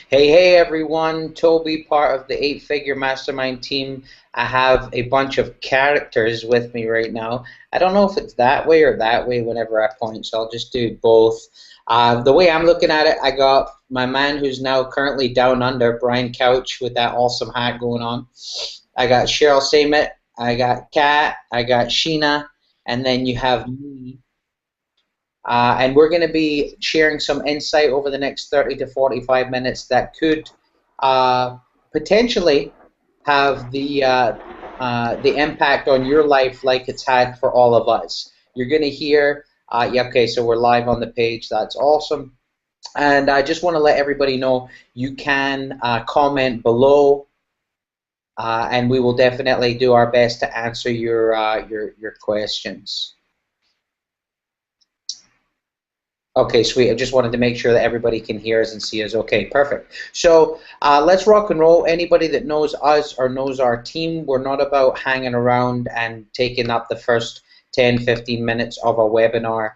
Hey everyone, Toby, part of the eight-figure mastermind team. I have a bunch of characters with me right now. I don't know if it's that way or that way whenever I point, so I'll just do both. The way I'm looking at it, I got my man who's now currently down under, Brian Couch, with that awesome hat going on. I got Cheryl Samit, I got Kat, I got Sheena, and then you have me. And we're going to be sharing some insight over the next 30 to 45 minutes that could potentially have the impact on your life like it's had for all of us. You're going to hear, yeah, okay, so we're live on the page. That's awesome. And I just want to let everybody know you can comment below, and we will definitely do our best to answer your questions. Okay, sweet. I just wanted to make sure that everybody can hear us and see us. Okay, perfect. So let's rock and roll. Anybody that knows us or knows our team, we're not about hanging around and taking up the first 10, 15 minutes of a webinar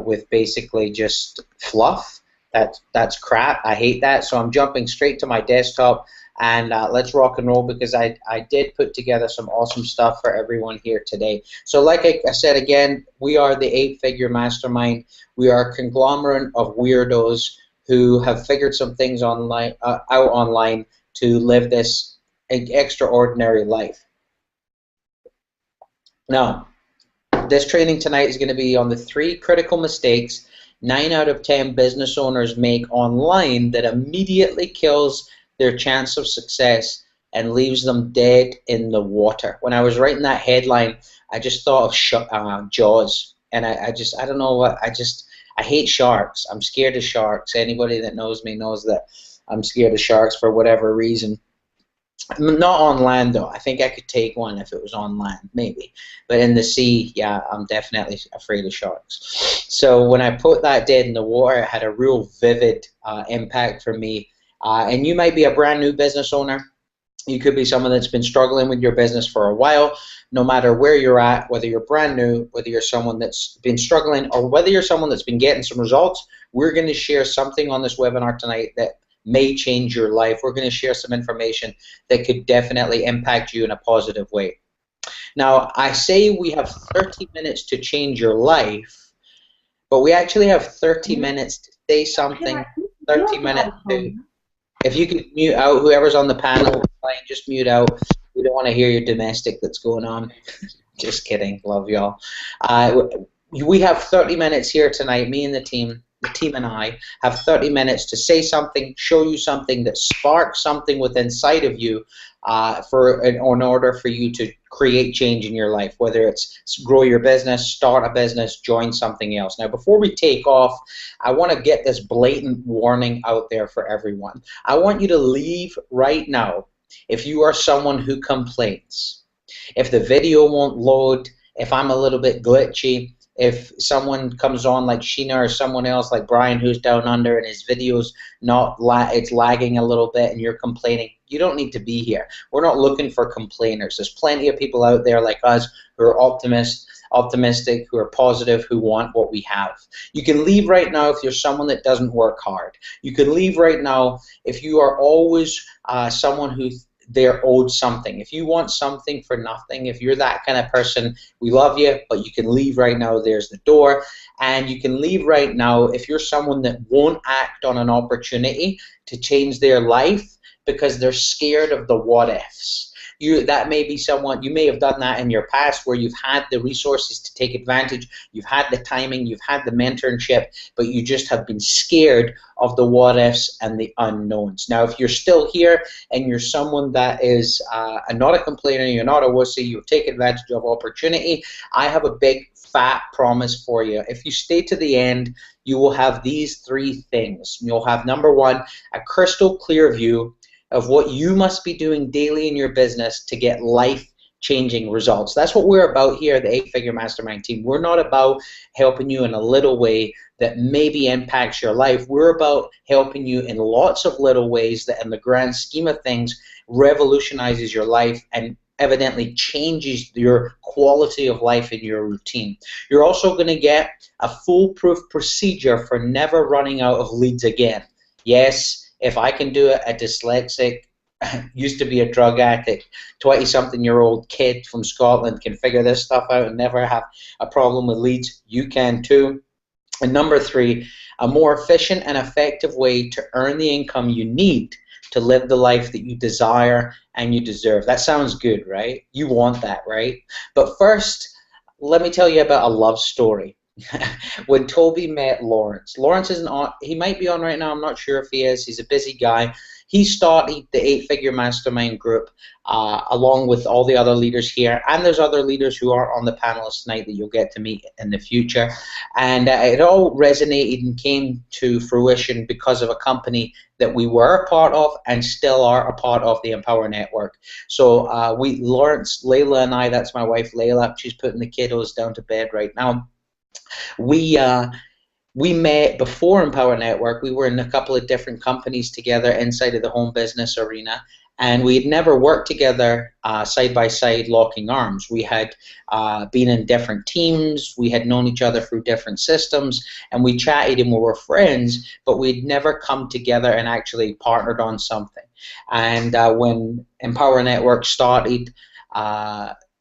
with basically just fluff. That's crap. I hate that. So I'm jumping straight to my desktop and let's rock and roll because I did put together some awesome stuff for everyone here today. So like I said again, we are the eight-figure mastermind. We are a conglomerate of weirdos who have figured some things out online to live this extraordinary life. Now, this training tonight is going to be on the 3 critical mistakes 9 out of 10 business owners make online that immediately kills their chance of success and leaves them dead in the water. When I was writing that headline, I just thought of Jaws, and I don't know what, I hate sharks. I'm scared of sharks. Anybody that knows me knows that I'm scared of sharks for whatever reason. Not on land though. I think I could take one if it was on land, maybe. But in the sea, yeah, I'm definitely afraid of sharks. So when I put that dead in the water, it had a real vivid impact for me. And you might be a brand new business owner. You could be someone that's been struggling with your business for a while. No matter where you're at, whether you're brand new, whether you're someone that's been struggling, or whether you're someone that's been getting some results, we're going to share something on this webinar tonight that may change your life. We're going to share some information that could definitely impact you in a positive way. Now, I say we have 30 minutes to change your life, but we actually have 30 minutes to say something, 30 minutes to... If you could mute out, whoever's on the panel, just mute out. We don't want to hear your domestic that's going on. Just kidding. Love y'all. We have 30 minutes here tonight, me and the team and I have 30 minutes to say something, show you something that sparks something within sight of you in order for you to create change in your life, whether it's grow your business, start a business, join something else. Now, before we take off, I want to get this blatant warning out there for everyone. I want you to leave right now if you are someone who complains. If the video won't load, if I'm a little bit glitchy, if someone comes on like Sheena or someone else like Brian who's down under and his video's it's lagging a little bit and you're complaining, you don't need to be here. We're not looking for complainers. There's plenty of people out there like us who are optimistic, who are positive, who want what we have. You can leave right now if you're someone that doesn't work hard. You can leave right now if you are always someone who they're owed something. If you want something for nothing, if you're that kind of person, we love you, but you can leave right now. There's the door. And you can leave right now if you're someone that won't act on an opportunity to change their life because they're scared of the what ifs. That may be someone, you may have done that in your past where you've had the resources to take advantage, you've had the timing, you've had the mentorship, but you just have been scared of the what ifs and the unknowns. Now, if you're still here and you're someone that is not a complainer, you're not a wussy, you take advantage of opportunity, I have a big fat promise for you. If you stay to the end, you will have these 3 things. You'll have, number 1, a crystal clear view of what you must be doing daily in your business to get life-changing results. That's what we're about here at the 8-Figure Mastermind team. We're not about helping you in a little way that maybe impacts your life. We're about helping you in lots of little ways that in the grand scheme of things revolutionizes your life and evidently changes your quality of life in your routine. You're also going to get a foolproof procedure for never running out of leads again. Yes, If I can do it, a dyslexic, used to be a drug addict, 20-something-year-old kid from Scotland can figure this stuff out and never have a problem with leads, you can too. And number three, a more efficient and effective way to earn the income you need to live the life that you desire and you deserve. That sounds good, right? You want that, right? But first, let me tell you about a love story. When Toby met Lawrence, Lawrence isn't on, he might be on right now, I'm not sure if he is, he's a busy guy. He started the 8-Figure Mastermind group along with all the other leaders here, and there's other leaders who are on the panelist tonight that you'll get to meet in the future. And it all resonated and came to fruition because of a company that we were a part of and still are a part of, the Empower Network. So Lawrence, Layla and I, that's my wife Layla, she's putting the kiddos down to bed right now. We met before Empower Network. We were in a couple of different companies together inside of the home business arena, and we had never worked together side by side locking arms. We had been in different teams, we had known each other through different systems, and we chatted and we were friends, but we'd never come together and actually partnered on something. And when Empower Network started,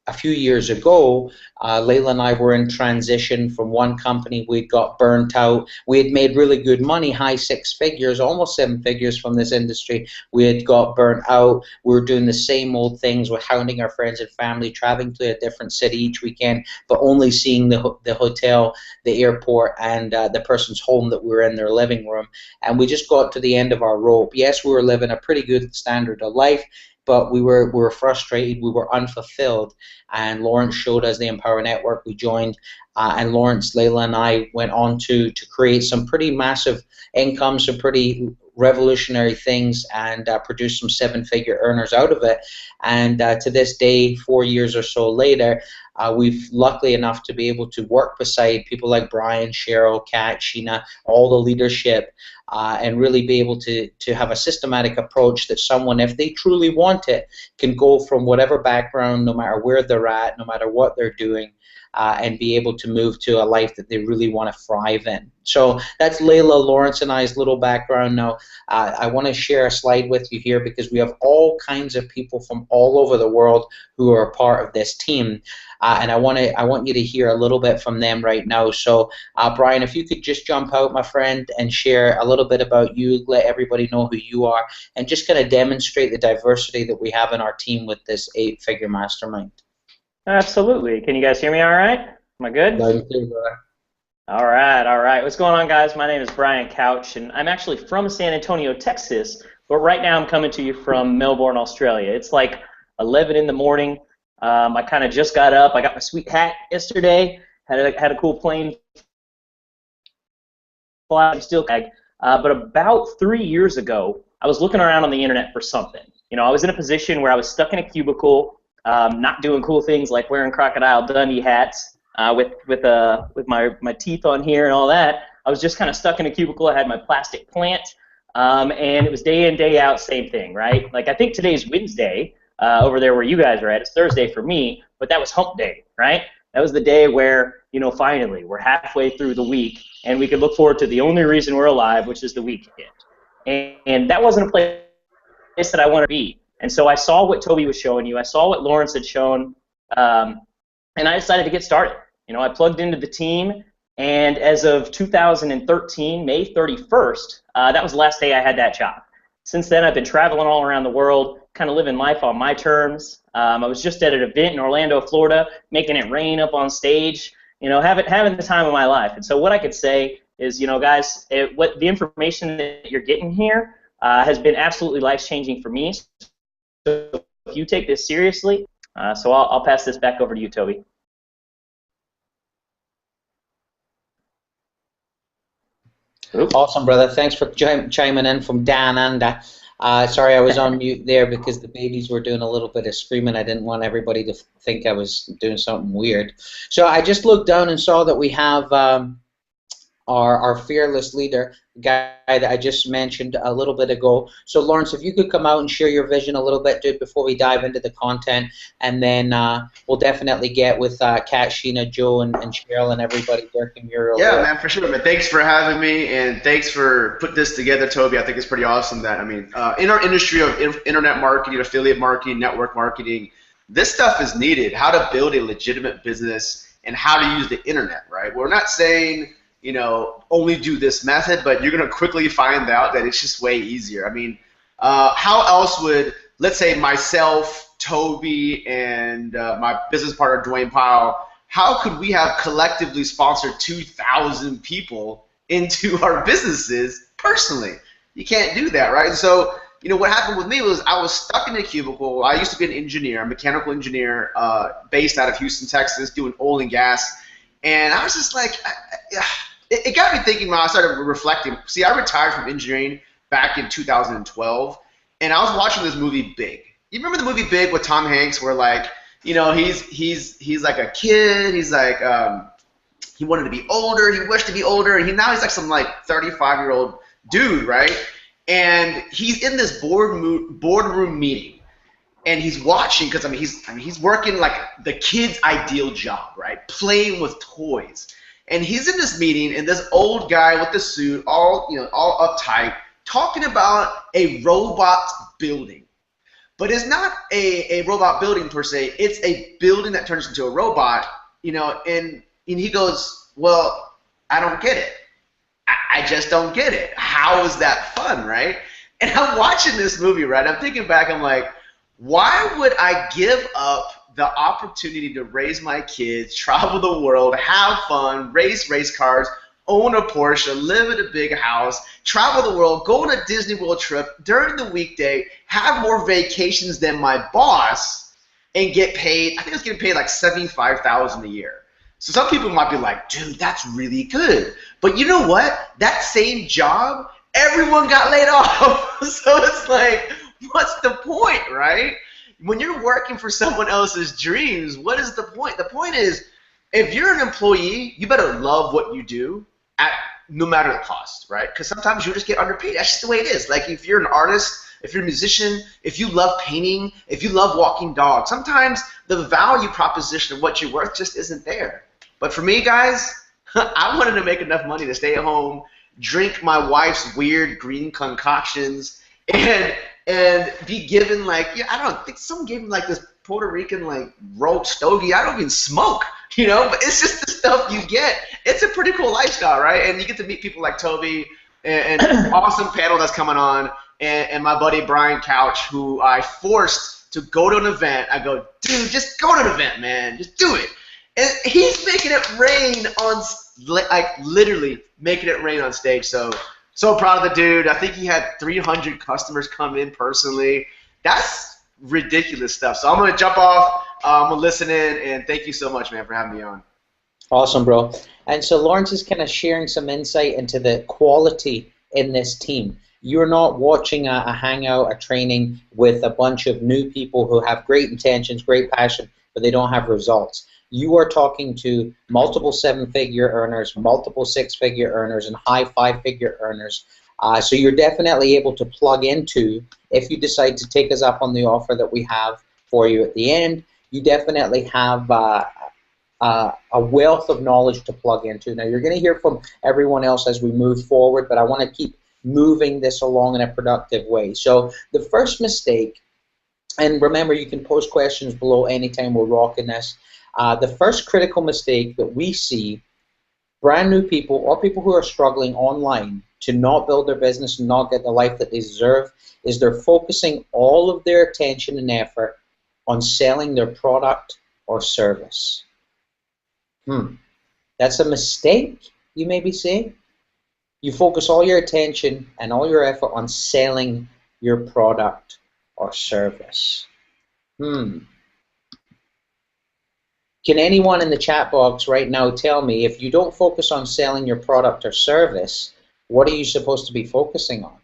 a few years ago, Layla and I were in transition from one company. We'd got burnt out. We had made really good money, high 6 figures, almost 7 figures from this industry. We had got burnt out. We were doing the same old things. We're hounding our friends and family, traveling to a different city each weekend, but only seeing the hotel, the airport, and the person's home that we were in their living room. And we just got to the end of our rope. Yes, we were living a pretty good standard of life, but we were frustrated, we were unfulfilled, and Lawrence showed us the Empower Network. We joined, and Lawrence, Layla, and I went on to create some pretty massive income, some pretty revolutionary things, and produce some 7-figure earners out of it. And to this day, 4 years or so later, we've luckily enough to be able to work beside people like Brian, Cheryl, Kat, Sheena, all the leadership, and really be able to have a systematic approach that someone, if they truly want it, can go from whatever background, no matter where they're at, no matter what they're doing, and be able to move to a life that they really want to thrive in. So that's Layla, Lawrence, and I's little background. Now, I want to share a slide with you here because we have all kinds of people from all over the world who are a part of this team. And I want you to hear a little bit from them right now. So, Brian, if you could just jump out, my friend, and share a little bit about you, let everybody know who you are, and just kind of demonstrate the diversity that we have in our team with this 8-Figure Mastermind. Absolutely. Can you guys hear me all right? Am I good? Loud and clear, brother. All right, all right. What's going on, guys? My name is Brian Couch, and I'm actually from San Antonio, Texas, but right now I'm coming to you from Melbourne, Australia. It's like 11 in the morning. I kind of just got up. I got my sweet hat yesterday. Had a cool plane fly. Still, but about 3 years ago, I was looking around on the internet for something. You know, I was in a position where I was stuck in a cubicle, not doing cool things like wearing Crocodile Dundee hats with my teeth on here and all that. I was just kind of stuck in a cubicle. I had my plastic plant, and it was day in, day out, same thing, right? Like I think today's Wednesday. Over there where you guys are at. It's Thursday for me, but that was hump day, right? That was the day where, you know, finally we're halfway through the week and we could look forward to the only reason we're alive, which is the weekend. And that wasn't a place that I wanted to be. And so I saw what Toby was showing you. I saw what Lawrence had shown, and I decided to get started. You know, I plugged into the team, and as of 2013, May 31st, that was the last day I had that job. Since then, I've been traveling all around the world, kind of living life on my terms. I was just at an event in Orlando, Florida, making it rain up on stage, you know, having the time of my life. And so what I could say is, you know, guys, what the information that you're getting here has been absolutely life-changing for me. So if you take this seriously, so I'll pass this back over to you, Toby. Oops. Awesome, brother. Thanks for chiming in from down under. Sorry, I was on mute there because the babies were doing a little bit of screaming. I didn't want everybody to think I was doing something weird. So I just looked down and saw that we have on our fearless leader, the guy that I just mentioned a little bit ago. So Lawrence, if you could come out and share your vision a little bit, dude, before we dive into the content, and then we'll definitely get with Kat, Sheena, Joe, and Cheryl, and everybody, Dirk and Muriel Yeah, there. man, for sure, man. Thanks for having me, and thanks for putting this together, Toby. I think it's pretty awesome that, I mean, in our industry of internet marketing, affiliate marketing, network marketing, this stuff is needed. How to build a legitimate business and how to use the internet, right? We're not saying, you know, only do this method, but you're going to quickly find out that it's just way easier. I mean, how else would, let's say, myself, Toby, and my business partner, Dwayne Powell, how could we have collectively sponsored 2,000 people into our businesses personally? You can't do that, right? So, you know, what happened with me was I was stuck in a cubicle. I used to be an engineer, a mechanical engineer based out of Houston, Texas, doing oil and gas. And I was just like, it got me thinking when I started reflecting. See, I retired from engineering back in 2012, and I was watching this movie Big. You remember the movie Big with Tom Hanks where, like, you know, he's like a kid. He's like he wanted to be older. He wished to be older, and now he's like some like 35-year-old dude, right? And he's in this boardroom meeting, and he's watching because he's working like the kid's ideal job, right? Playing with toys, and he's in this meeting, and this old guy with the suit, all uptight, talking about a robot building. But it's not a robot building per se. It's a building that turns into a robot, you know. And he goes, well, I don't get it. I just don't get it. How is that fun, right? And I'm watching this movie, right? I'm thinking back. I'm like, why would I give up the opportunity to raise my kids, travel the world, have fun, race cars, own a Porsche, live in a big house, travel the world, go on a Disney World trip during the weekday, have more vacations than my boss, and get paid? I think I was getting paid like $75,000 a year. So some people might be like, dude, that's really good. But you know what? That same job, everyone got laid off. So it's like, what's the point, right? When you're working for someone else's dreams, what is the point? The point is, if you're an employee, you better love what you do at no matter the cost, right? Because sometimes you just get underpaid. That's just the way it is. Like if you're an artist, if you're a musician, if you love painting, if you love walking dogs, sometimes the value proposition of what you're worth just isn't there. But for me, guys, I wanted to make enough money to stay at home, drink my wife's weird green concoctions, and be given like, yeah, I don't think someone gave me like this Puerto Rican like rolled stogie. I don't even smoke, you know, but it's just the stuff you get. It's a pretty cool lifestyle, right? And you get to meet people like Toby and awesome panel that's coming on, and my buddy Brian Couch, who I forced to go to an event. I go, dude, just go to an event, man. Just do it. And he's making it rain on, like, literally making it rain on stage. So proud of the dude. I think he had 300 customers come in personally. That's ridiculous stuff. So I'm going to jump off. I'm going to listen in, and thank you so much, man, for having me on. Awesome, bro. And so Lawrence is kind of sharing some insight into the quality in this team. You're not watching a hangout, a training with a bunch of new people who have great intentions, great passion, but they don't have results. You are talking to multiple seven-figure earners, multiple six-figure earners, and high five-figure earners. So you're definitely able to plug into, if you decide to take us up on the offer that we have for you at the end, you definitely have a wealth of knowledge to plug into. Now, you're going to hear from everyone else as we move forward, but I want to keep moving this along in a productive way. So the first mistake, and remember, you can post questions below anytime we're rocking this. The first critical mistake that we see brand new people or people who are struggling online to not build their business and not get the life that they deserve is they're focusing all of their attention and effort on selling their product or service. That's a mistake, you may be saying. You focus all your attention and all your effort on selling your product or service. Can anyone in the chat box right now tell me, if you don't focus on selling your product or service, what are you supposed to be focusing on?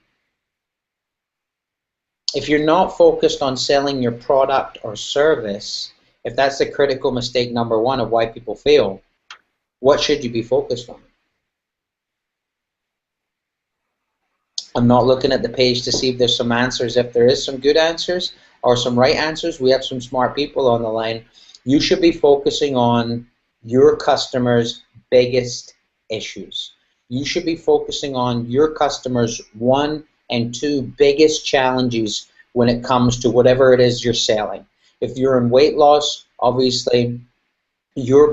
If you're not focused on selling your product or service, if that's the critical mistake number one of why people fail, what should you be focused on? I'm not looking at the page to see if there's some answers. If there is some good answers or some right answers, we have some smart people on the line. You should be focusing on your customers' biggest issues. You should be focusing on your customers' 1 and 2 biggest challenges when it comes to whatever it is you're selling. If you're in weight loss, obviously your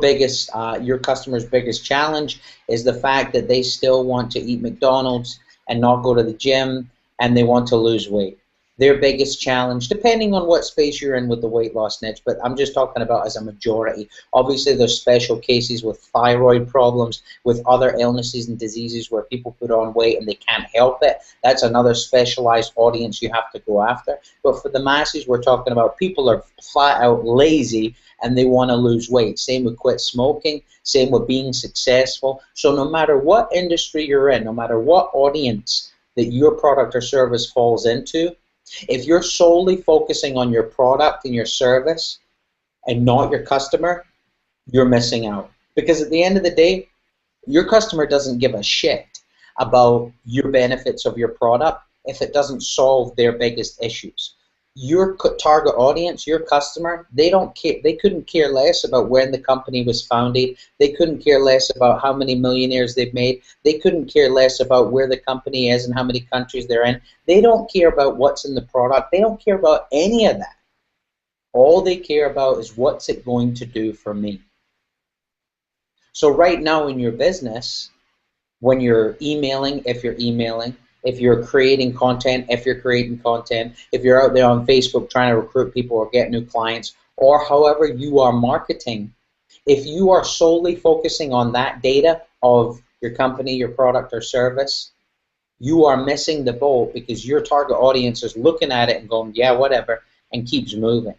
customer's biggest challenge is the fact that they still want to eat McDonald's and not go to the gym, and they want to lose weight. Their biggest challenge, depending on what space you're in with the weight loss niche, but I'm just talking about as a majority. Obviously, there's special cases with thyroid problems, with other illnesses and diseases where people put on weight and they can't help it. That's another specialized audience you have to go after. But for the masses, we're talking about people are flat out lazy and they want to lose weight. Same with quit smoking, same with being successful. So no matter what industry you're in, no matter what audience that your product or service falls into, if you're solely focusing on your product and your service and not your customer, you're missing out. Because at the end of the day, your customer doesn't give a shit about your benefits of your product if it doesn't solve their biggest issues. Your target audience, your customer, they don't care. They couldn't care less about when the company was founded. They couldn't care less about how many millionaires they've made. They couldn't care less about where the company is and how many countries they're in. They don't care about what's in the product. They don't care about any of that. All they care about is what's it going to do for me. So right now in your business, when you're emailing, if you're creating content, if you're creating content, if you're out there on Facebook trying to recruit people or get new clients, or however you are marketing, if you are solely focusing on that data of your company, your product or service, you are missing the boat because your target audience is looking at it and going, yeah, whatever, and keeps moving.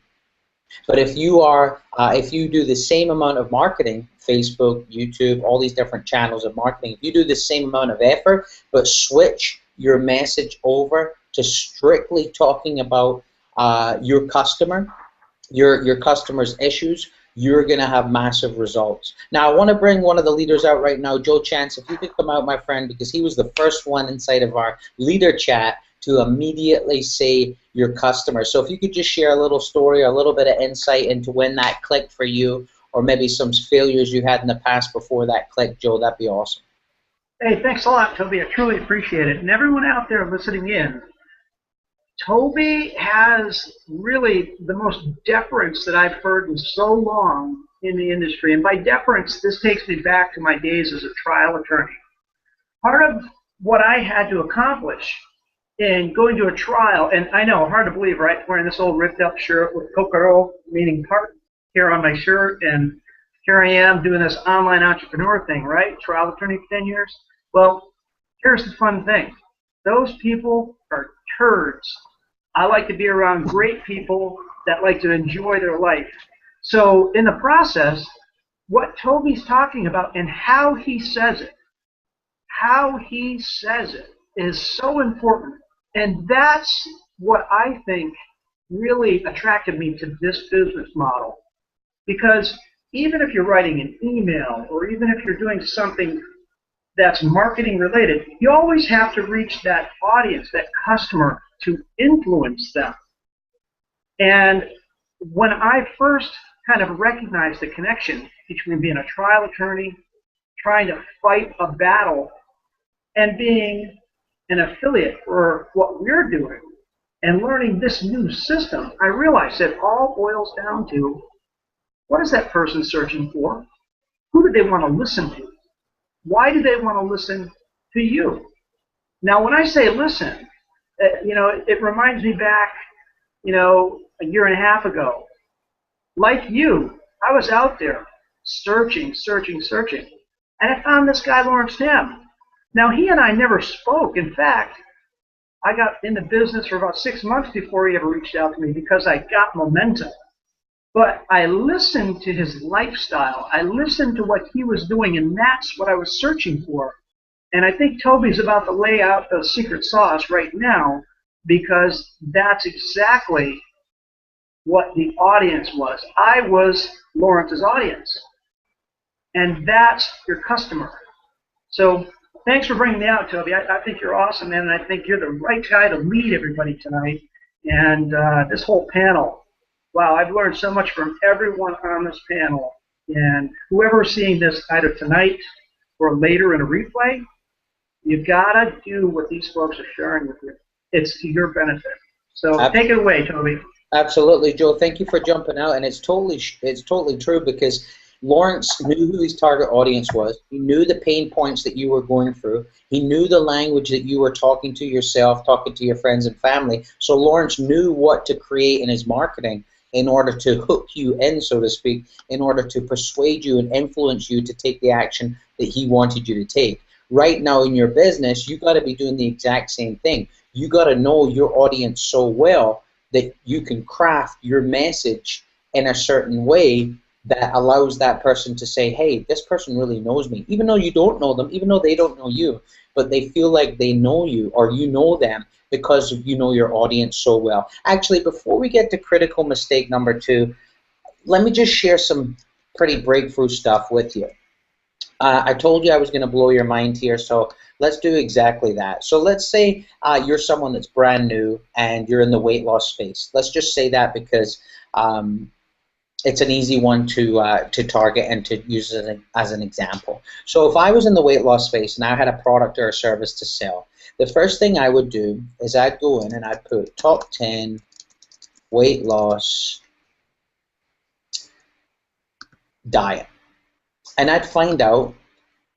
But if you do the same amount of marketing, Facebook, YouTube, all these different channels of marketing, if you do the same amount of effort, but switch your message over to strictly talking about your customer, your customer's issues, you're going to have massive results. Now, I want to bring one of the leaders out right now, Joe Chance. If you could come out, my friend, because he was the first one inside of our leader chat to immediately say your customer. So if you could just share a little story, a little bit of insight into when that clicked for you, or maybe some failures you had in the past before that clicked, Joe, that'd be awesome. Hey, thanks a lot, Toby. I truly appreciate it. And everyone out there listening in, Toby has really the most deference that I've heard in so long in the industry. And by deference, this takes me back to my days as a trial attorney. Part of what I had to accomplish in going to a trial, and I know, hard to believe, right? Wearing this old ripped up shirt with Kokoro, meaning part here on my shirt, and here I am doing this online entrepreneur thing, right? Trial attorney for 10 years. Well, here's the fun thing. Those people are turds. I like to be around great people that like to enjoy their life. So in the process, what Toby's talking about and how he says it is so important. And that's what I think really attracted me to this business model. Because even if you're writing an email or even if you're doing something that's marketing related, you always have to reach that audience, that customer, to influence them. And when I first kind of recognized the connection between being a trial attorney, trying to fight a battle, and being an affiliate for what we're doing and learning this new system, I realized it all boils down to what is that person searching for? Who do they want to listen to? Why do they want to listen to you? Now, when I say listen, it reminds me back, a year and a half ago. Like you, I was out there searching, and I found this guy, Lawrence Tam. Now, he and I never spoke. In fact, I got in the business for about 6 months before he ever reached out to me because I got momentum. But I listened to his lifestyle. I listened to what he was doing, and that's what I was searching for. And I think Toby's about to lay out the secret sauce right now because that's exactly what the audience was. I was Lawrence's audience, and that's your customer. So Thanks for bringing me out, Toby. I think you're awesome, man, and I think you're the right guy to lead everybody tonight. And this whole panel, wow, I've learned so much from everyone on this panel. And whoever's seeing this either tonight or later in a replay, you've got to do what these folks are sharing with you. It's to your benefit. So take it away, Toby. Absolutely, Joe. Thank you for jumping out, and it's totally true because Lawrence knew who his target audience was. He knew the pain points that you were going through. He knew the language that you were talking to yourself, talking to your friends and family. So Lawrence knew what to create in his marketing in order to hook you in, so to speak, in order to persuade you and influence you to take the action that he wanted you to take. Right now in your business, you got to be doing the exact same thing. You got to know your audience so well that you can craft your message in a certain way that allows that person to say, hey, this person really knows me, even though you don't know them, even though they don't know you, but they feel like they know you or you know them because you know your audience so well. Actually, before we get to critical mistake number 2, let me just share some pretty breakthrough stuff with you. I told you I was going to blow your mind here, so let's do exactly that. So let's say you're someone that's brand new and you're in the weight loss space. Let's just say that because it's an easy one to target and to use as an example. So if I was in the weight loss space and I had a product or a service to sell, the first thing I would do is I'd go in and I'd put top 10 weight loss diet. And I'd find out,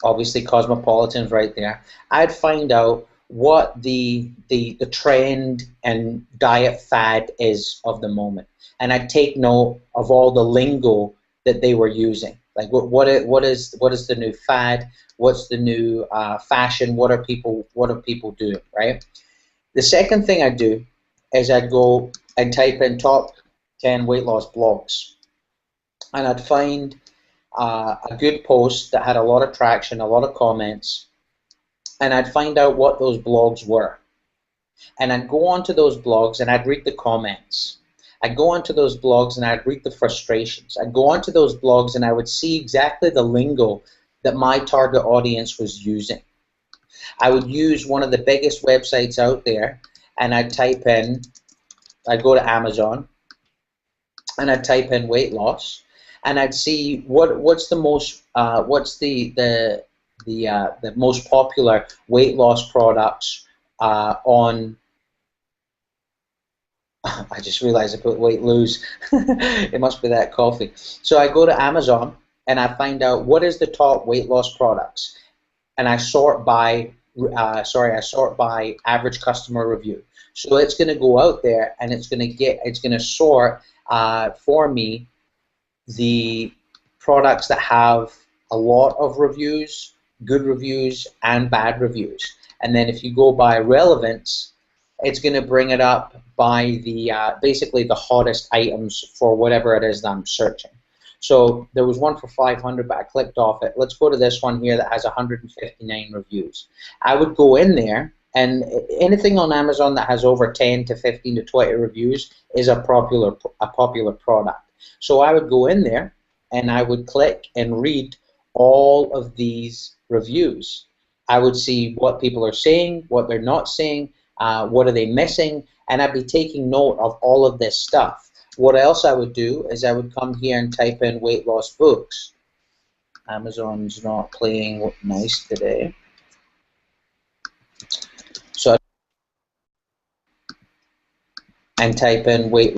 obviously Cosmopolitan's right there, I'd find out what the trend and diet fad is of the moment. And I'd take note of all the lingo that they were using. Like what is the new fad? What's the new fashion? What are people doing, right? The second thing I'd do is I'd go and type in top 10 weight loss blogs. And I'd find a good post that had a lot of traction, a lot of comments, and I'd find out what those blogs were. And I'd go onto those blogs and I'd read the comments. I'd go onto those blogs and I'd read the frustrations. I'd go onto those blogs and I would see exactly the lingo that my target audience was using. I would use one of the biggest websites out there and I'd go to Amazon and I'd type in weight loss. And I'd see what's the most the most popular weight loss products on. I just realized I put weight lose. It must be that coffee. So I go to Amazon and I find out what is the top weight loss products, and I sort by average customer review. So it's going to go out there and it's going to sort for me the products that have a lot of reviews, good reviews, and bad reviews. And then if you go by relevance, it's going to bring it up by the basically the hottest items for whatever it is that I'm searching. So there was one for 500, but I clicked off it. Let's go to this one here that has 159 reviews. I would go in there, and anything on Amazon that has over 10 to 15 to 20 reviews is a popular product. So I would go in there and I would click and read all of these reviews. I would see what people are saying, what they're not saying, what are they missing, and I'd be taking note of all of this stuff. What else I would do is I would come here and type in weight loss books. Amazon's not playing nice today. So and type in weight,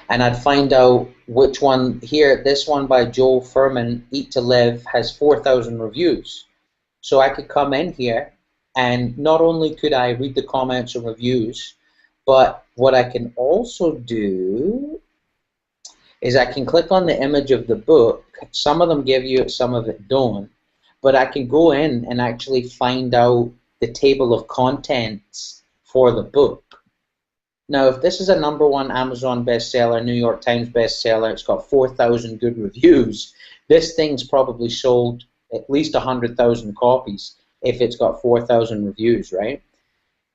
and I'd find out which one here. This one by Joel Furman, Eat to Live, has 4,000 reviews. So I could come in here, and not only could I read the comments and reviews, but what I can also do is I can click on the image of the book. Some of them give you it, some of it don't. But I can go in and actually find out the table of contents for the book. Now, if this is a #1 Amazon bestseller, New York Times bestseller, it's got 4,000 good reviews, this thing's probably sold at least 100,000 copies if it's got 4,000 reviews, right?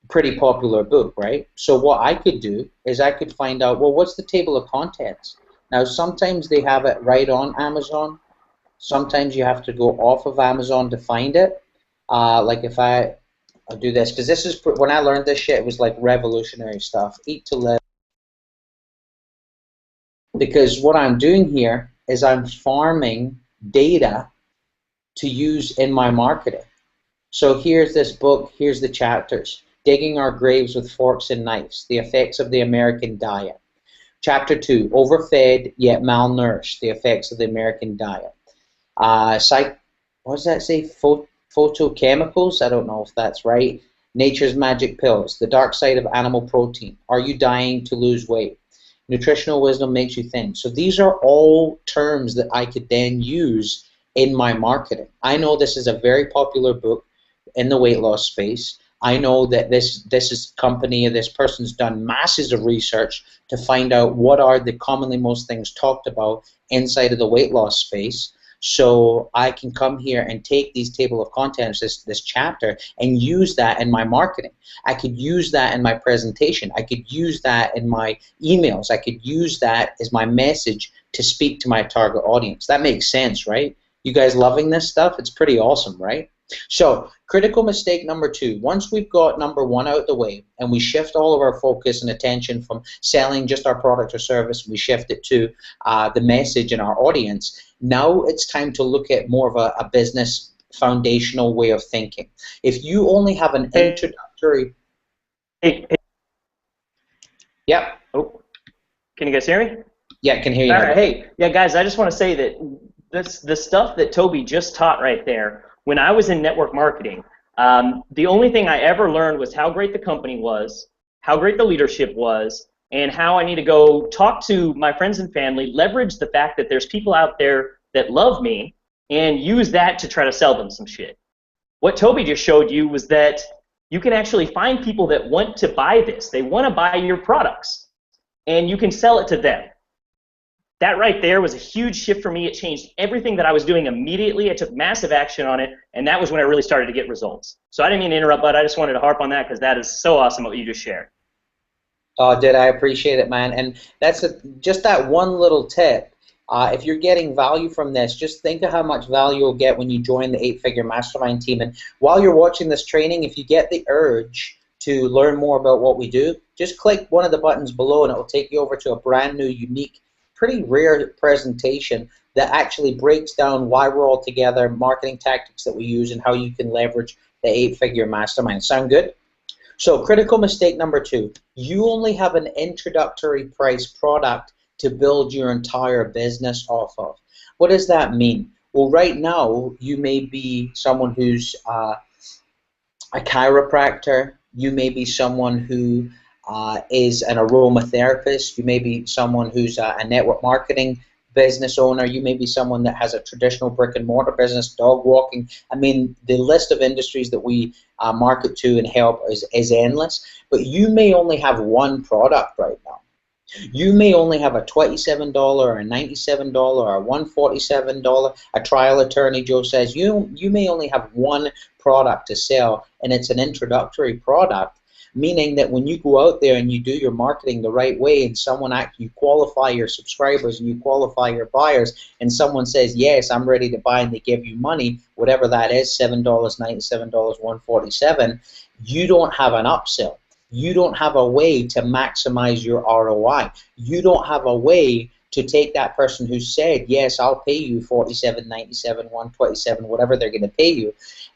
Pretty popular book, right? So what I could do is I could find out, well, what's the table of contents? Now, sometimes they have it right on Amazon, Sometimes you have to go off of Amazon to find it. Like if I'll do this, because this is when I learned this shit, it was like revolutionary stuff. Eat to live. Because what I'm doing here is I'm farming data to use in my marketing. So here's this book, here's the chapters. Digging Our Graves with Forks and Knives, The Effects of the American Diet. Chapter 2, Overfed Yet Malnourished, The Effects of the American Diet. What does that say? Photochemicals? I don't know if that's right. Nature's Magic Pills, The Dark Side of Animal Protein. Are you dying to lose weight? Nutritional wisdom makes you thin. So these are all terms that I could then use in my marketing. I know this is a very popular book in the weight loss space. I know that this is company, this person's done masses of research to find out what are the commonly most things talked about inside of the weight loss space. So I can come here and take these table of contents, this chapter, and use that in my marketing. I could use that in my presentation. I could use that in my emails. I could use that as my message to speak to my target audience. That makes sense, right? You guys loving this stuff? It's pretty awesome, right? So, critical mistake number 2. Once we've got number 1 out of the way and we shift all of our focus and attention from selling just our product or service, we shift it to the message and our audience, now it's time to look at more of a business foundational way of thinking. If you only have an introductory... Yep. Oh, can you guys hear me? Yeah, I can hear you. All right, hey, yeah, guys, I just want to say that the stuff that Toby just taught right there, when I was in network marketing, the only thing I ever learned was how great the company was, how great the leadership was, and how I need to go talk to my friends and family, leverage the fact that there's people out there that love me, and use that to try to sell them some shit. What Toby just showed you was that you can actually find people that want to buy this. They want to buy your products, and you can sell it to them. That right there was a huge shift for me. It changed everything that I was doing immediately. I took massive action on it, and that was when I really started to get results. So I didn't mean to interrupt, but I just wanted to harp on that because that is so awesome what you just shared. Oh, dude, I appreciate it, man. And that's just that one little tip. If you're getting value from this, just think of how much value you'll get when you join the 8-Figure Mastermind team. And while you're watching this training, if you get the urge to learn more about what we do, just click one of the buttons below, and it will take you over to a brand new, unique, pretty rare presentation that actually breaks down why we're all together, marketing tactics that we use, and how you can leverage the 8-Figure Mastermind. Sound good? So critical mistake number 2, you only have an introductory price product to build your entire business off of. What does that mean? Well, right now, you may be someone who's a chiropractor. You may be someone who is an aromatherapist. You may be someone who's a network marketing business owner. You may be someone that has a traditional brick and mortar business, dog walking. I mean, the list of industries that we market to and help is endless. But you may only have one product right now. You may only have a $27 or a $97 or a $147. A trial attorney, Joe says, you may only have one product to sell, and it's an introductory product, meaning that when you go out there and you do your marketing the right way and you qualify your subscribers and you qualify your buyers, and someone says, yes, I'm ready to buy, and they give you money, whatever that is, $7, $97, $147, you don't have an upsell. You don't have a way to maximize your ROI. You don't have a way to take that person who said, yes, I'll pay you $47, $97, $127, whatever they're going to pay you,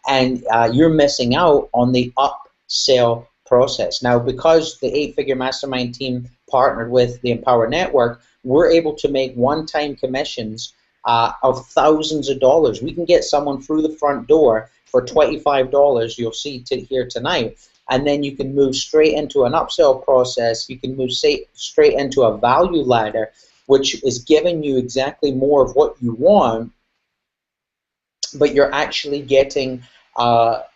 and you're missing out on the upsell process. Now, because the 8-Figure Mastermind team partnered with the Empower Network, we're able to make one-time commissions of thousands of dollars. We can get someone through the front door for $25, you'll see here tonight, and then you can move straight into an upsell process. You can move straight into a value ladder, which is giving you exactly more of what you want, but you're actually getting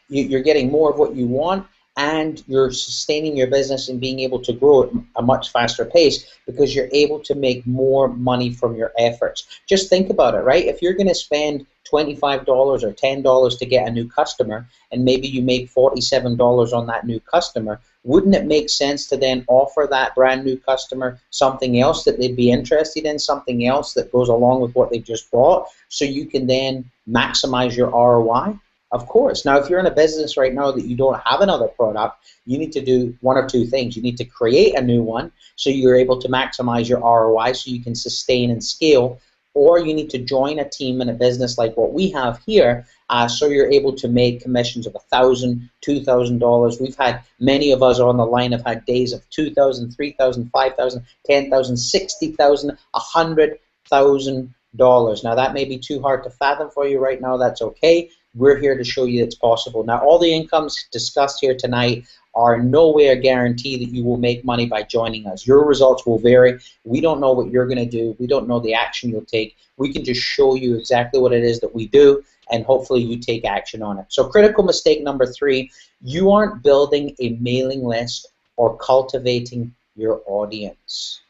you're getting more of what you want, and you're sustaining your business and being able to grow at a much faster pace because you're able to make more money from your efforts. Just think about it, right? If you're going to spend $25 or $10 to get a new customer, and maybe you make $47 on that new customer, wouldn't it make sense to then offer that brand new customer something else that they'd be interested in, something else that goes along with what they just bought, so you can then maximize your ROI? Of course. Now, if you're in a business right now that you don't have another product, you need to do one of two things. You need to create a new one so you're able to maximize your ROI so you can sustain and scale, or you need to join a team in a business like what we have here, so you're able to make commissions of $1,000, $2,000. We've had, many of us on the line have had days of $2,000, $3,000, $5,000, $10,000, $60,000, $100,000. Now, that may be too hard to fathom for you right now. That's okay. We're here to show you it's possible. Now, all the incomes discussed here tonight are nowhere guarantee that you will make money by joining us. Your results will vary. We don't know what you're going to do. We don't know the action you'll take. We can just show you exactly what it is that we do, and hopefully you take action on it. So critical mistake number 3, you aren't building a mailing list or cultivating your audience.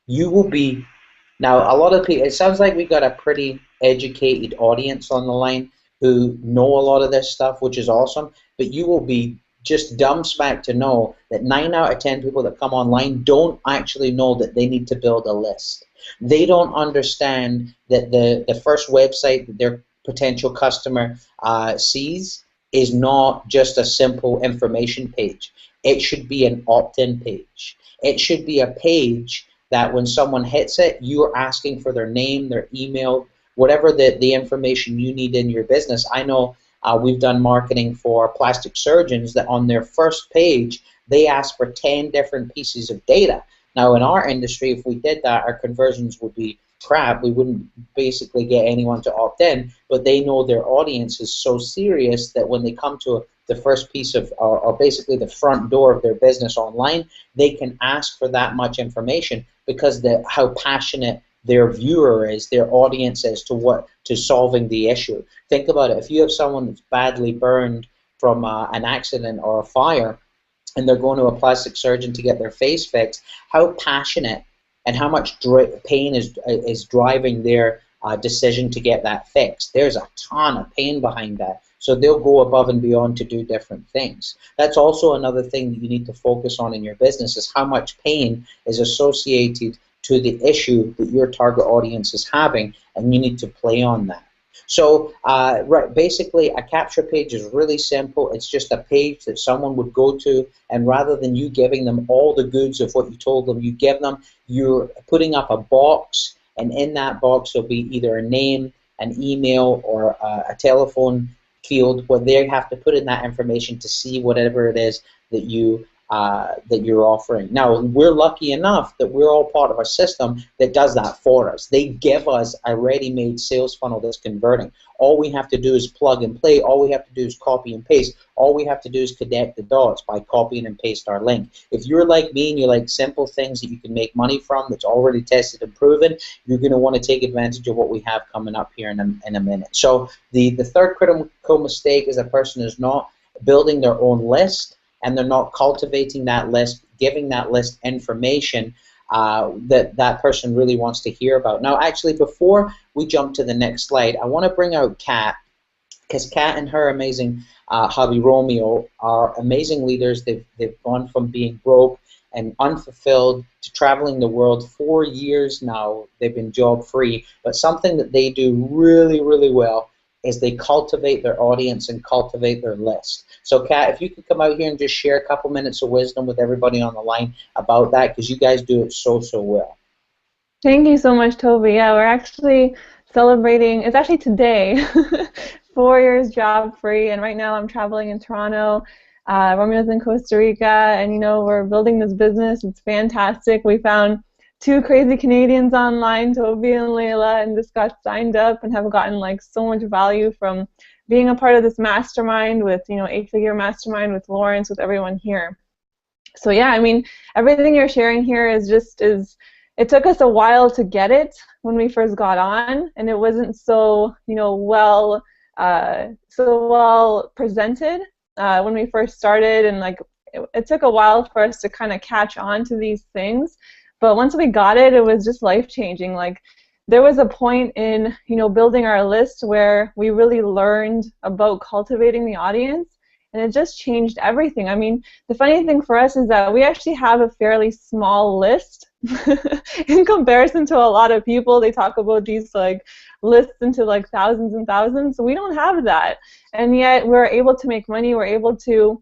You will be, now a lot of people, it sounds like we've got a pretty educated audience on the line who know a lot of this stuff, which is awesome, but you will be just dumbsmacked to know that 9 out of 10 people that come online don't actually know that they need to build a list. They don't understand that the first website that their potential customer sees is not just a simple information page. It should be an opt-in page. It should be a page that when someone hits it, you're asking for their name, their email, whatever the information you need in your business. I know we've done marketing for plastic surgeons that on their first page, they ask for 10 different pieces of data. Now, in our industry, if we did that, our conversions would be crap. We wouldn't basically get anyone to opt in, but they know their audience is so serious that when they come to the first piece of, or basically the front door of their business online, they can ask for that much information because how passionate their viewer is, their audience is to solving the issue. Think about it. If you have someone that's badly burned from an accident or a fire, and they're going to a plastic surgeon to get their face fixed, how passionate and how much pain is driving their decision to get that fixed? There's a ton of pain behind that. So they'll go above and beyond to do different things. That's also another thing that you need to focus on in your business, is how much pain is associated to the issue that your target audience is having, and you need to play on that. So basically a capture page is really simple. It's just a page that someone would go to, and rather than you giving them all the goods of what you told them you give them, you're putting up a box, and in that box will be either a name, an email, or a telephone field where they have to put in that information to see whatever it is that you're offering. Now, we're lucky enough that we're all part of a system that does that for us. They give us a ready-made sales funnel that's converting. All we have to do is plug and play. All we have to do is copy and paste. All we have to do is connect the dots by copying and paste our link. If you're like me and you like simple things that you can make money from that's already tested and proven, you're going to want to take advantage of what we have coming up here in a minute. So the third critical mistake is a person is not building their own list, and they're not cultivating that list, giving that list information that person really wants to hear about. Now, actually, before we jump to the next slide, I want to bring out Kat, because Kat and her amazing hubby Romeo are amazing leaders. They've gone from being broke and unfulfilled to traveling the world 4 years now. They've been job-free, but something that they do really, really well is they cultivate their audience and cultivate their list. So, Kat, if you could come out here and just share a couple minutes of wisdom with everybody on the line about that, because you guys do it so, so well. Thank you so much, Toby. Yeah, we're actually celebrating, it's actually today, 4 years job-free, and right now I'm traveling in Toronto. Romeo's in Costa Rica, and, you know, we're building this business. It's fantastic. We found 2 crazy Canadians online, Toby and Layla, and just got signed up and have gotten like so much value from being a part of this mastermind with, you know, 8-figure mastermind with Lawrence, with everyone here. So yeah, I mean, everything you're sharing here is it took us a while to get it when we first got on, and it wasn't so, you know, well presented when we first started, and like it took a while for us to kind of catch on to these things. But once we got it, it was just life-changing. Like, there was a point in, building our list where we really learned about cultivating the audience, and it just changed everything. I mean, the funny thing for us is that we actually have a fairly small list in comparison to a lot of people. They talk about these like lists into like thousands and thousands. We don't have that, and yet we're able to make money. We're able to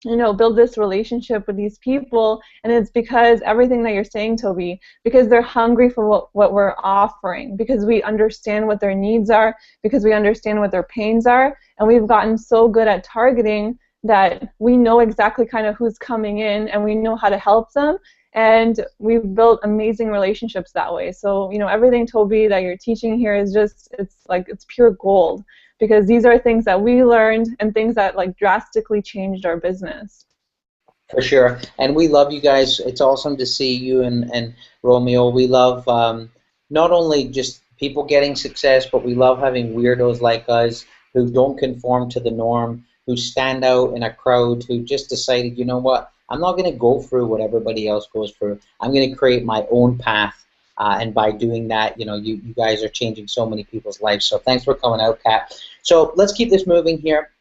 build this relationship with these people, and it's because everything that you're saying, Toby, because they're hungry for what we're offering, because we understand what their needs are, because we understand what their pains are, and we've gotten so good at targeting that we know exactly kind of who's coming in, and we know how to help them, and we've built amazing relationships that way. So, everything, Toby, that you're teaching here is just, it's pure gold, because these are things that we learned and things that like drastically changed our business. For sure. And we love you guys. It's awesome to see you and Romeo. We love not only just people getting success, but we love having weirdos like us who don't conform to the norm, who stand out in a crowd, who just decided, you know what, I'm not going to go through what everybody else goes through. I'm going to create my own path. And by doing that, you guys are changing so many people's lives. So thanks for coming out, Kat. So let's keep this moving here.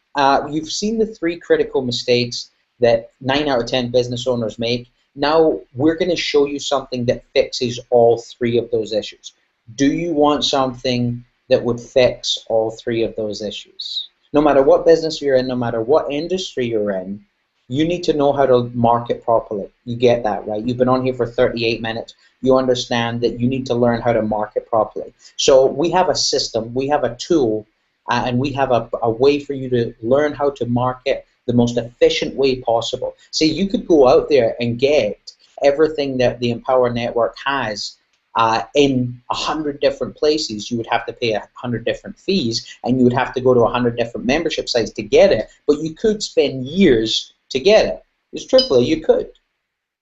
You've seen the 3 critical mistakes that 9 out of 10 business owners make. Now we're going to show you something that fixes all 3 of those issues. Do you want something that would fix all 3 of those issues? No matter what business you're in, no matter what industry you're in, you need to know how to market properly. You get that, right? You've been on here for 38 minutes. You understand that you need to learn how to market properly. So we have a system, we have a tool, and we have a way for you to learn how to market the most efficient way possible. See, you could go out there and get everything that the Empower Network has in 100 different places. You would have to pay 100 different fees, and you would have to go to 100 different membership sites to get it, but you could spend years to get it. It's truthfully, you could.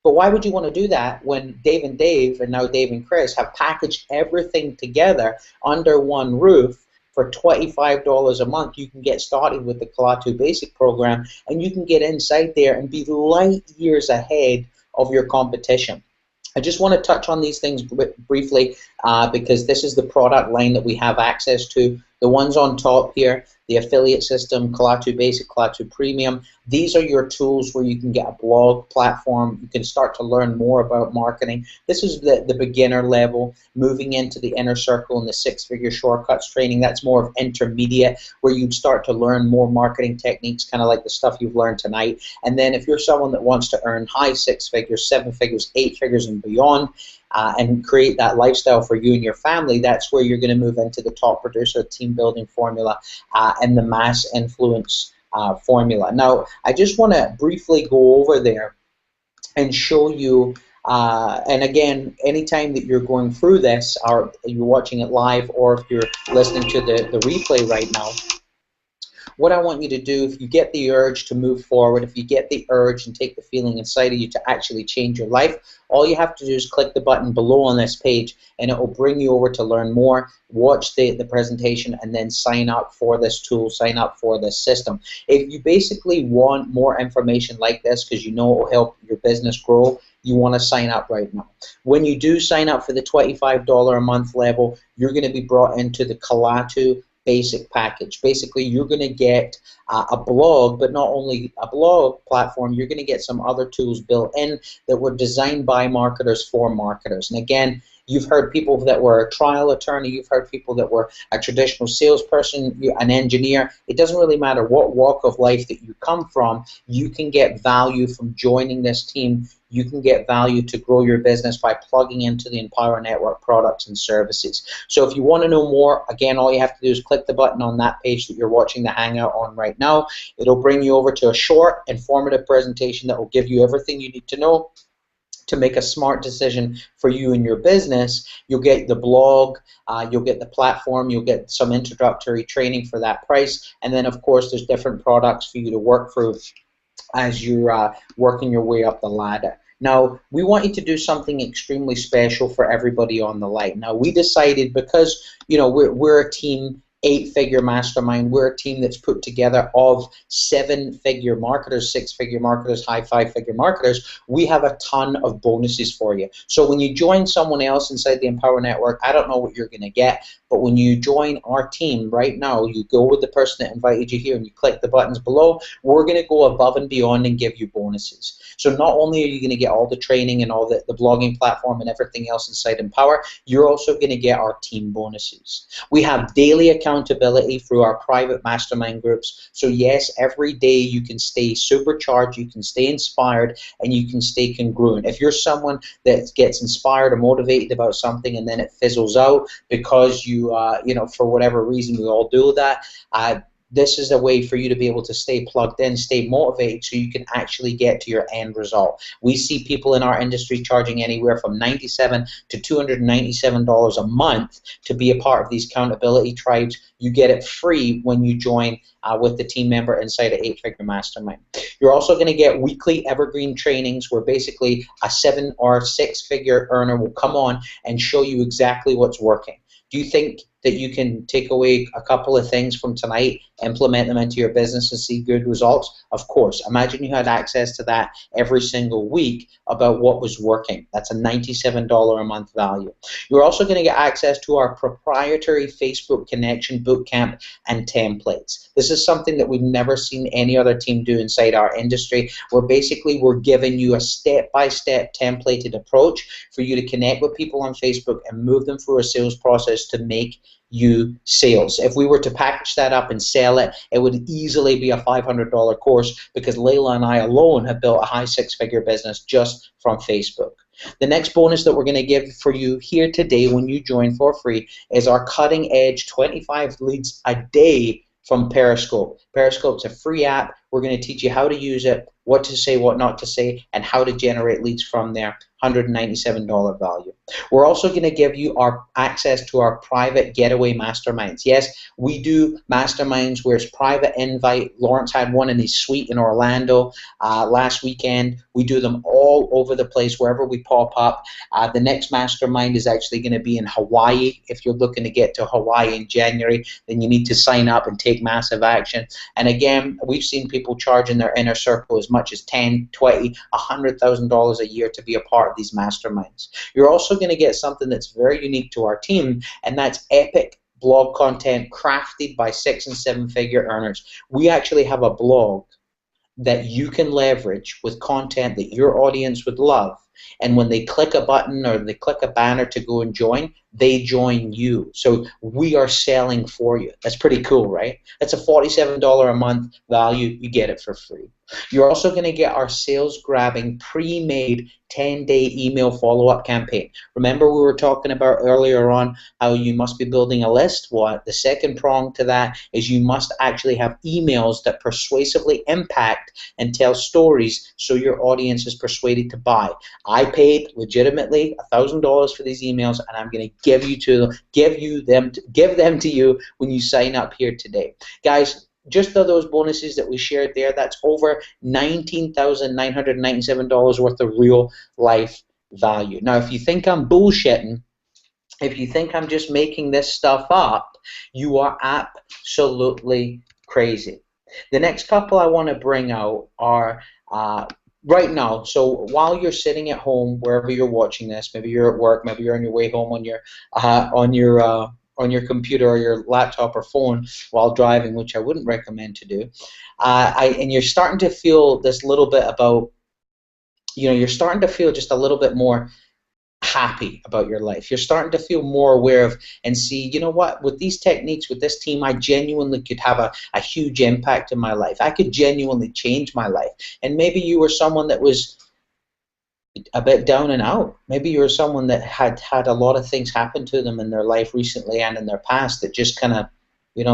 But why would you want to do that when Dave and now Dave and Chris have packaged everything together under one roof for $25 a month? You can get started with the Kalatu Basic program, and you can get inside there and be light years ahead of your competition. I just want to touch on these things briefly because this is the product line that we have access to. The ones on top here, the affiliate system, Kalatu Basic, Kalatu Premium, these are your tools where you can get a blog platform. You can start to learn more about marketing. This is the beginner level. Moving into the inner circle and the 6-figure shortcuts training, that's more of intermediate, where you'd start to learn more marketing techniques, kind of like the stuff you've learned tonight. And then if you're someone that wants to earn high 6 figures, 7 figures, 8 figures and beyond, and create that lifestyle for you and your family, that's where you're going to move into the top producer team building formula and the mass influence formula. Now, I just want to briefly go over there and show you, and again, anytime that you're going through this, or you're watching it live, or if you're listening to the replay right now, what I want you to do, if you get the urge to move forward, if you get the urge and take the feeling inside of you to actually change your life, all you have to do is click the button below on this page, and it will bring you over to learn more, watch the presentation, and then sign up for this tool, sign up for this system. If you basically want more information like this because you know it will help your business grow, you want to sign up right now. When you do sign up for the $25 a month level, you're going to be brought into the Kalatu Basic package. Basically, you're going to get a blog, but not only a blog platform, you're going to get some other tools built in that were designed by marketers for marketers. And again, you've heard people that were a trial attorney, you've heard people that were a traditional salesperson, an engineer. It doesn't really matter what walk of life that you come from, you can get value from joining this team. You can get value to grow your business by plugging into the Empower Network products and services. So if you want to know more, again, all you have to do is click the button on that page that you're watching the Hangout on right now. It'll bring you over to a short, informative presentation that will give you everything you need to know to make a smart decision for you and your business. You'll get the blog, you'll get the platform, you'll get some introductory training for that price, and then of course there's different products for you to work through as you're working your way up the ladder. Now, we want you to do something extremely special for everybody on the line. Now, we decided, because we're a team 8-figure mastermind. We're a team that's put together of 7-figure marketers, 6-figure marketers, high 5-figure marketers. We have a ton of bonuses for you. So when you join someone else inside the Empower Network, I don't know what you're going to get, but when you join our team right now, you go with the person that invited you here and you click the buttons below, we're going to go above and beyond and give you bonuses. So not only are you going to get all the training and all the blogging platform and everything else inside Empower, you're also going to get our team bonuses. We have daily accountability through our private mastermind groups. So yes, every day you can stay supercharged, you can stay inspired, and you can stay congruent. If you're someone that gets inspired or motivated about something and then it fizzles out because you for whatever reason, we all do that, this is a way for you to be able to stay plugged in, stay motivated, so you can actually get to your end result. We see people in our industry charging anywhere from $97 to $297 a month to be a part of these accountability tribes. You get it free when you join with the team member inside an 8-figure mastermind. You're also going to get weekly evergreen trainings where basically a 7 or 6-figure earner will come on and show you exactly what's working. Do you think that you can take away a couple of things from tonight, implement them into your business and see good results? Of course. Imagine you had access to that every single week about what was working. That's a $97 a month value. You're also going to get access to our proprietary Facebook connection bootcamp and templates. This is something that we've never seen any other team do inside our industry, where basically we're giving you a step-by-step templated approach for you to connect with people on Facebook and move them through a sales process to make you sales. If we were to package that up and sell it, it would easily be a $500 course, because Layla and I alone have built a high 6-figure business just from Facebook. The next bonus that we're going to give for you here today when you join for free is our cutting edge 25 leads a day from Periscope. Periscope's a free app. We're going to teach you how to use it, what to say, what not to say, and how to generate leads from there. $197 value. We're also going to give you our access to our private getaway masterminds. Yes, we do masterminds where it's private invite. Lawrence had one in his suite in Orlando last weekend. We do them all over the place wherever we pop up. The next mastermind is actually going to be in Hawaii. If you're looking to get to Hawaii in January, then you need to sign up and take massive action. And again, we've seen people charge in their inner circle as much as $10, $20, $100,000 a year to be a part of these masterminds. You're also going to get something that's very unique to our team, and that's epic blog content crafted by 6- and 7-figure earners. We actually have a blog that you can leverage with content that your audience would love, and when they click a button or they click a banner to go and join, they join you. So we are selling for you. That's pretty cool, right? That's a $47 a month value. You get it for free. You're also going to get our sales-grabbing, pre-made 10-day email follow-up campaign. Remember we were talking about earlier on how you must be building a list? Well, the second prong to that is you must actually have emails that persuasively impact and tell stories so your audience is persuaded to buy. I paid legitimately $1,000 for these emails, and I'm going to give them to you when you sign up here today. Guys, just those bonuses that we shared there, that's over $19,997 worth of real life value. Now, if you think I'm bullshitting, if you think I'm just making this stuff up, you are absolutely crazy. The next couple I want to bring out are right now. So while you're sitting at home, wherever you're watching this, maybe you're at work, maybe you're on your way home on your computer or your laptop or phone while driving, which I wouldn't recommend to do, and you're starting to feel this little bit about, you're starting to feel just a little bit more happy about your life. You're starting to feel more aware of and see, you know what, with these techniques, with this team, I genuinely could have a huge impact in my life. I could genuinely change my life. And maybe you were someone that was a bit down and out. Maybe you were someone that had a lot of things happen to them in their life recently and in their past that just kind of,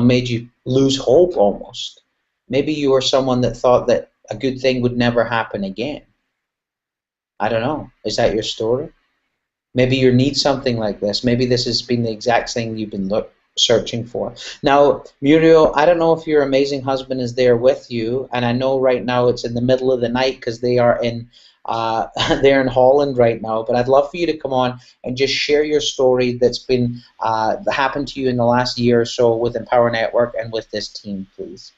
made you lose hope almost. Maybe you were someone that thought that a good thing would never happen again. I don't know. Is that your story? Maybe you need something like this. Maybe this has been the exact thing you've been searching for. Now, Muriel, I don't know if your amazing husband is there with you, and I know right now it's in the middle of the night because they are in they're in Holland right now. But I'd love for you to come on and just share your story that's been happened to you in the last year or so with Empower Network and with this team, please.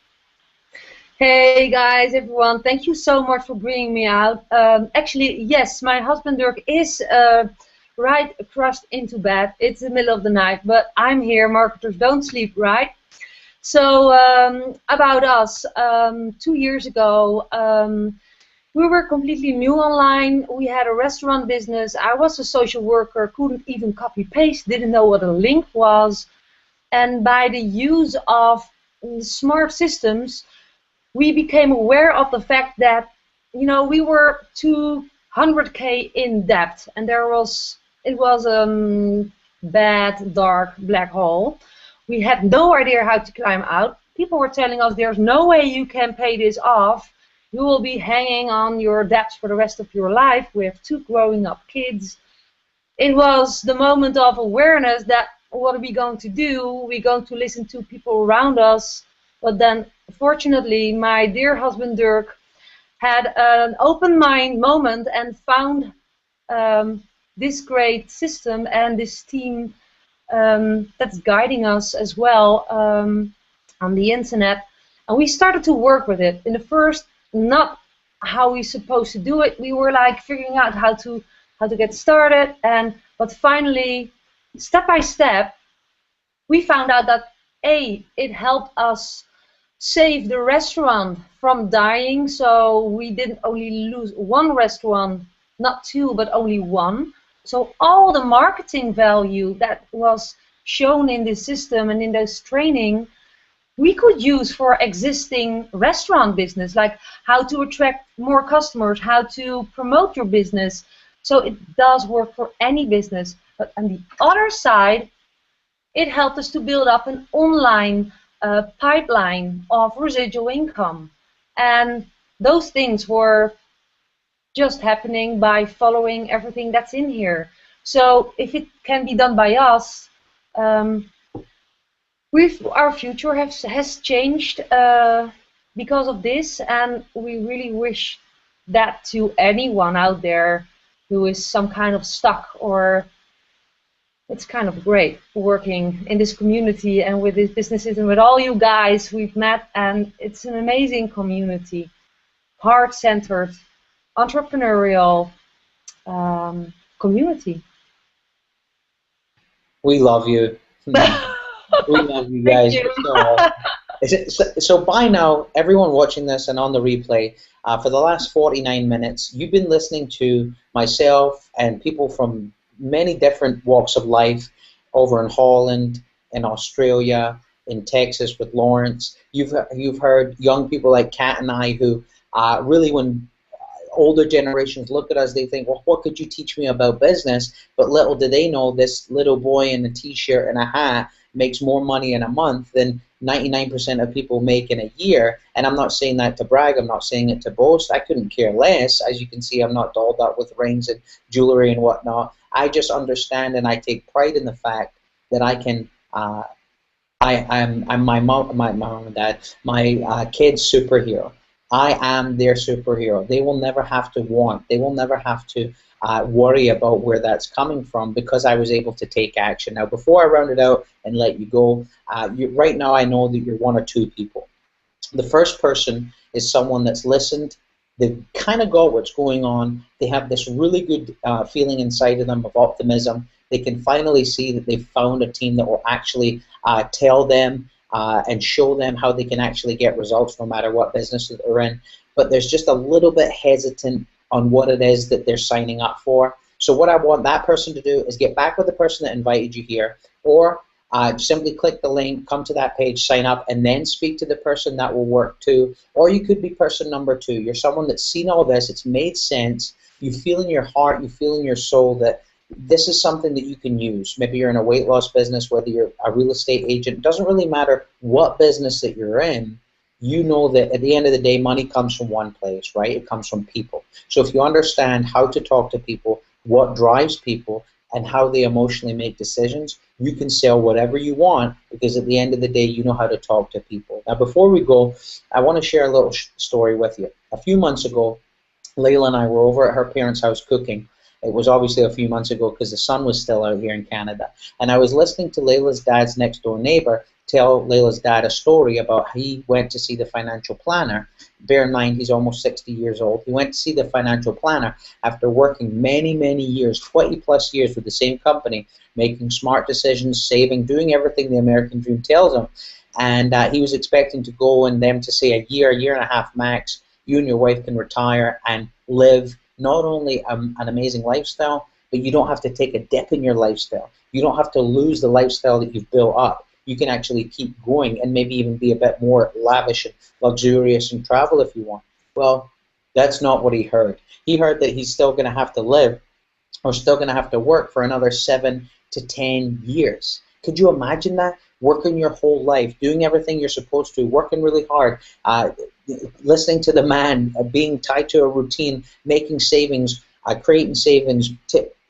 Hey guys, everyone! Thank you so much for bringing me out. Actually, yes, my husband Dirk is right crushed into bed. It's the middle of the night, but I'm here. Marketers don't sleep, right? So about us, 2 years ago, we were completely new online. We had a restaurant business. I was a social worker, couldn't even copy paste, didn't know what a link was, and by the use of smart systems, we became aware of the fact that, you know, we were 200K in debt, and it was a bad, dark black hole. We had no idea how to climb out. People were telling us there's no way you can pay this off. You will be hanging on your debts for the rest of your life. We have 2 growing up kids. It was the moment of awareness that what are we going to do? We're going to listen to people around us. But then, fortunately, my dear husband Dirk had an open mind moment and found this great system and this team that's guiding us as well on the internet. And we started to work with it. In the first, not how we're supposed to do it. We were like figuring out how to get started. But finally, step by step, we found out that it helped us save the restaurant from dying. So we didn't only lose 1 restaurant, not 2, but only 1. So all the marketing value that was shown in this system and in this training, we could use for existing restaurant business, like how to attract more customers, how to promote your business. So it does work for any business. But on the other side, it helped us to build up an online pipeline of residual income. And those things were just happening by following everything that's in here. So if it can be done by us, our future has changed because of this, and we really wish that to anyone out there who is some kind of stuck, or it's kind of great working in this community and with these businesses and with all you guys we've met, and it's an amazing community, heart-centered, entrepreneurial community. We love you. We love you guys. Thank you. So by now, everyone watching this and on the replay, for the last 49 minutes, you've been listening to myself and people from many different walks of life over in Holland, in Australia, in Texas with Lawrence. You've heard young people like Kat and I who really, when older generations look at us, they think, well, what could you teach me about business? But little do they know this little boy in a t-shirt and a hat makes more money in a month than 99% of people make in a year. And I'm not saying that to brag, I'm not saying it to boast, I couldn't care less. As you can see, I'm not dolled up with rings and jewelry and whatnot. I just understand and I take pride in the fact that I can, I'm my mom and dad, my kid's superhero. I am their superhero. They will never have to want, they will never have to worry about where that's coming from, because I was able to take action. Now, before I round it out and let you go, right now I know that you're 1 or 2 people. The first person is someone that's listened, they've kind of got what's going on, they have this really good feeling inside of them of optimism, they can finally see that they've found a team that will actually tell them and show them how they can actually get results no matter what business that they're in, but there's just a little bit hesitant on what it is that they're signing up for. So what I want that person to do is get back with the person that invited you here, or simply click the link, come to that page, sign up, and then speak to the person that will work too. Or you could be person number 2. You're someone that's seen all this, it's made sense, you feel in your heart, you feel in your soul that this is something that you can use. Maybe you're in a weight loss business, whether you're a real estate agent, it doesn't really matter what business that you're in. You know that at the end of the day, money comes from one place, right? It comes from people. So if you understand how to talk to people, what drives people, and how they emotionally make decisions, you can sell whatever you want, because at the end of the day, you know how to talk to people. Now, before we go, I want to share a little story with you. A few months ago, Layla and I were over at her parents' house cooking. It was obviously a few months ago because the sun was still out here in Canada. And I was listening to Layla's dad's next door neighbor tell Layla's dad a story about how he went to see the financial planner. Bear in mind, he's almost 60 years old. He went to see the financial planner after working many, many years, 20 plus years with the same company, making smart decisions, saving, doing everything the American dream tells him. And he was expecting to go and them to say a year and a half max, you and your wife can retire and live not only an amazing lifestyle, but you don't have to take a dip in your lifestyle. You don't have to lose the lifestyle that you've built up. You can actually keep going and maybe even be a bit more lavish and luxurious and travel if you want. Well, that's not what he heard. He heard that he's still going to have to live or still going to have to work for another 7 to 10 years. Could you imagine that? Working your whole life, doing everything you're supposed to, working really hard, listening to the man, being tied to a routine, making savings, creating savings,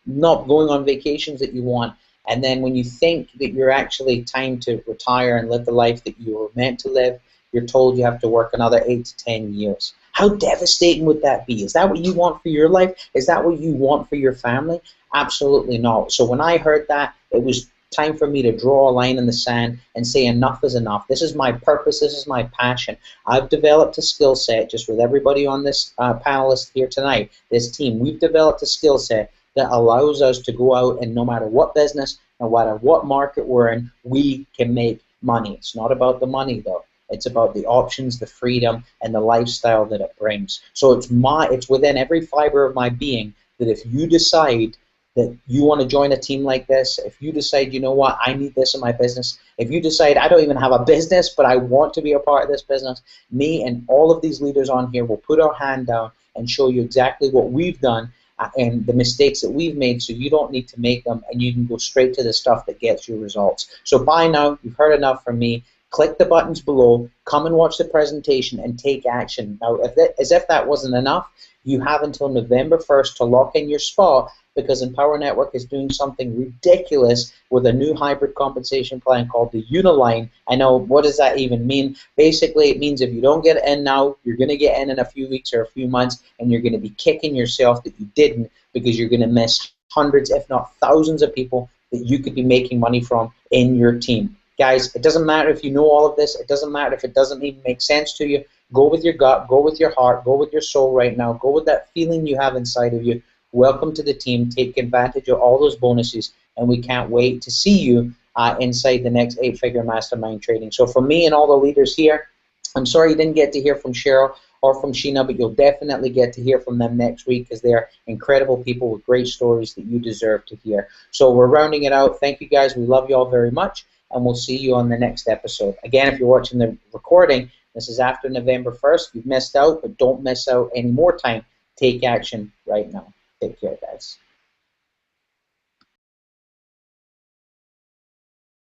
not going on vacations that you want. And then when you think that you're actually time to retire and live the life that you were meant to live, you're told you have to work another 8 to 10 years. How devastating would that be? Is that what you want for your life? Is that what you want for your family? Absolutely not. So when I heard that, it was time for me to draw a line in the sand and say enough is enough. This is my purpose. This is my passion. I've developed a skill set, just with everybody on this panelist here tonight, this team. We've developed a skill set that allows us to go out and no matter what business, no matter what market we're in, we can make money. It's not about the money though. It's about the options, the freedom, and the lifestyle that it brings. So it's within every fiber of my being that if you decide that you want to join a team like this, if you decide, you know what, I need this in my business, if you decide I don't even have a business, but I want to be a part of this business, me and all of these leaders on here will put our hand down and show you exactly what we've done and the mistakes that we've made so you don't need to make them and you can go straight to the stuff that gets you results. So by now, you've heard enough from me. Click the buttons below, come and watch the presentation and take action. Now, as if that wasn't enough, you have until November 1st to lock in your spot because Empower Network is doing something ridiculous with a new hybrid compensation plan called the Uniline. I know, what does that even mean? Basically, it means if you don't get in now, you're going to get in a few weeks or a few months, and you're going to be kicking yourself that you didn't because you're going to miss hundreds, if not thousands of people that you could be making money from in your team. Guys, it doesn't matter if you know all of this. It doesn't matter if it doesn't even make sense to you. Go with your gut. Go with your heart. Go with your soul right now. Go with that feeling you have inside of you. Welcome to the team. Take advantage of all those bonuses, and we can't wait to see you inside the next 8-figure mastermind trading. So from me and all the leaders here, I'm sorry you didn't get to hear from Cheryl or from Sheena, but you'll definitely get to hear from them next week because they're incredible people with great stories that you deserve to hear. So we're rounding it out. Thank you guys. We love you all very much, and we'll see you on the next episode. Again, if you're watching the recording, this is after November 1st. You've missed out, but don't miss out any more time. Take action right now. Take care, guys.